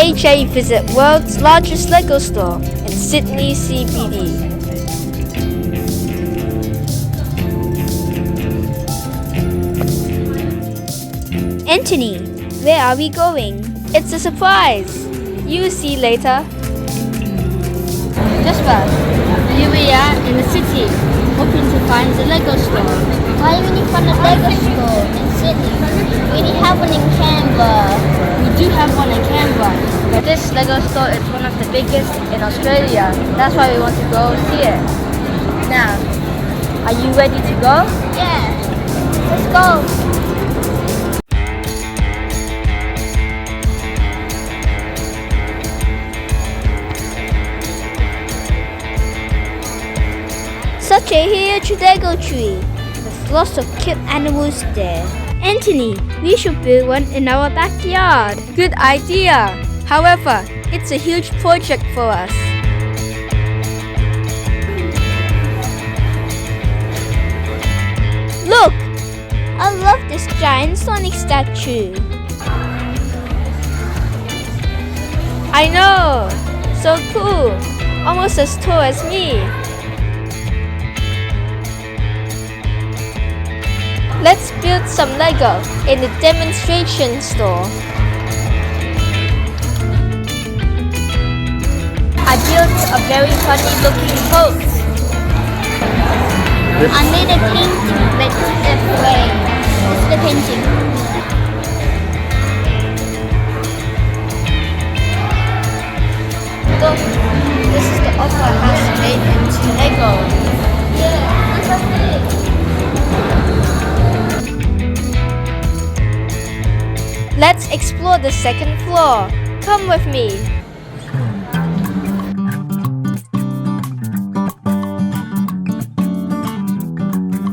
JJ visit world's largest Lego store in Sydney CBD. Anthony, where are we going? It's a surprise. You'll see later. Jasper, here we are in the city, hoping to find the Lego store. Why are we find a Lego store in Sydney? We only have one in Canberra. We do have one in Canberra, but this Lego store is one of the biggest in Australia. That's why we want to go see it. Now, are you ready to go? Yeah, let's go. Such a huge Lego tree with lots of cute animals there. Anthony, we should build one in our backyard. Good idea. However, it's a huge project for us. Look! I love this giant Sonic statue. I know! So cool! Almost as tall as me. Let's build some Lego in the demonstration store. I built a very funny looking boat. I made a painting that's a frame. This is the painting. Look, this is the opera house made into Lego. Yeah, that's so big. Let's explore the second floor. Come with me.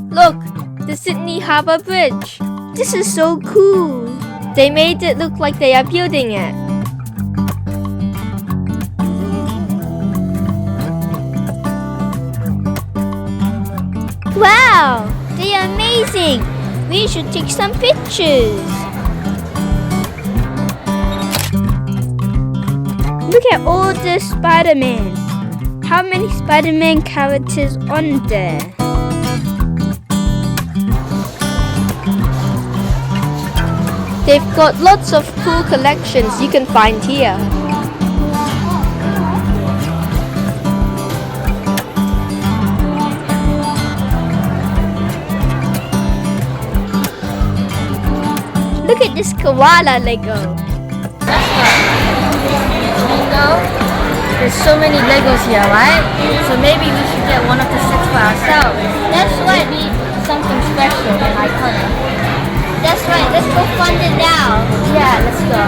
Look, the Sydney Harbour Bridge. This is so cool. They made it look like they are building it. Wow, they are amazing. We should take some pictures. Look at all the Spider-Man. How many Spider-Man characters on there? They've got lots of cool collections you can find here. Look at this koala Lego. There's so many Legos here, right? So maybe we should get one of the sets for ourselves. That's right. Maybe something special and iconic. That's right. Let's go find it now. Yeah, let's go.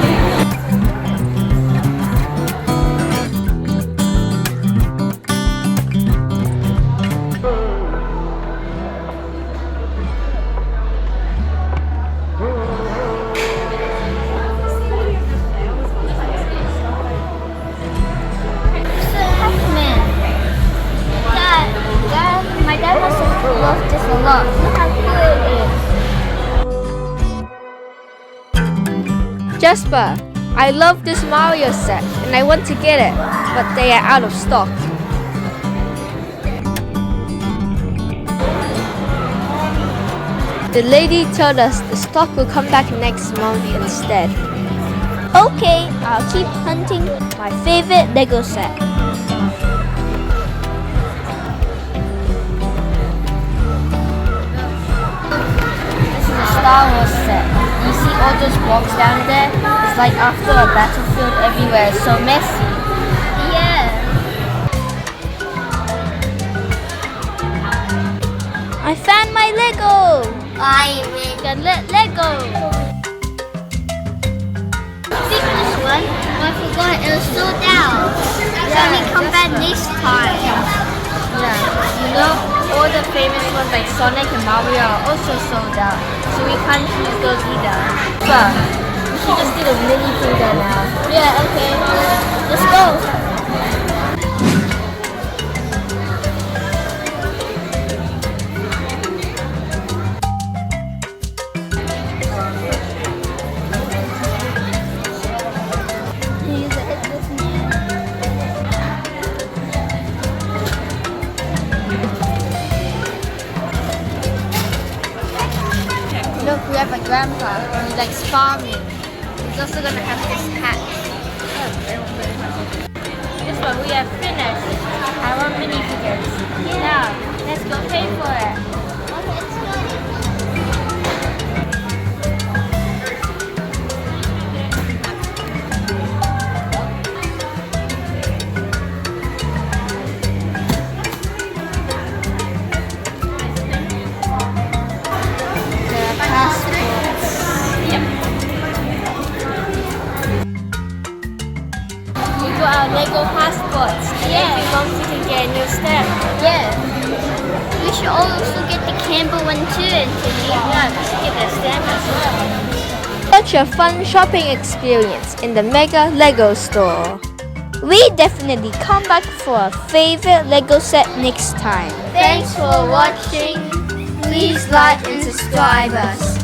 My dad must have loved this a lot. Look how cool it is. Jasper, I love this Mario set and I want to get it, but they are out of stock. The lady told us the stock will come back next month instead. Okay, I'll keep hunting my favorite Lego set. Star Wars set. You see all those blocks down there? It's like after a battlefield everywhere. It's so messy. Yeah. I found my Lego. I make a Lego. Pick this one. I forgot it was sold out. So we come back next time. Yeah. You know, all the famous ones like Sonic and Mario are also sold out. So we can't choose those either. But we should just do the mini finger now. Yeah, okay. Let's go. Use it. He likes farming. He's also gonna have this hat. Guess what? We have finished our minifigures. Now, let's go pay for it. Our Lego passports. And if you want, you can get a new stamp. Yeah. We should also get the Campbell one too, Anthony. Yeah, we should get that stamp as well. Such a fun shopping experience in the Mega Lego store. We definitely come back for a favorite Lego set next time. Thanks for watching. Please like and subscribe us.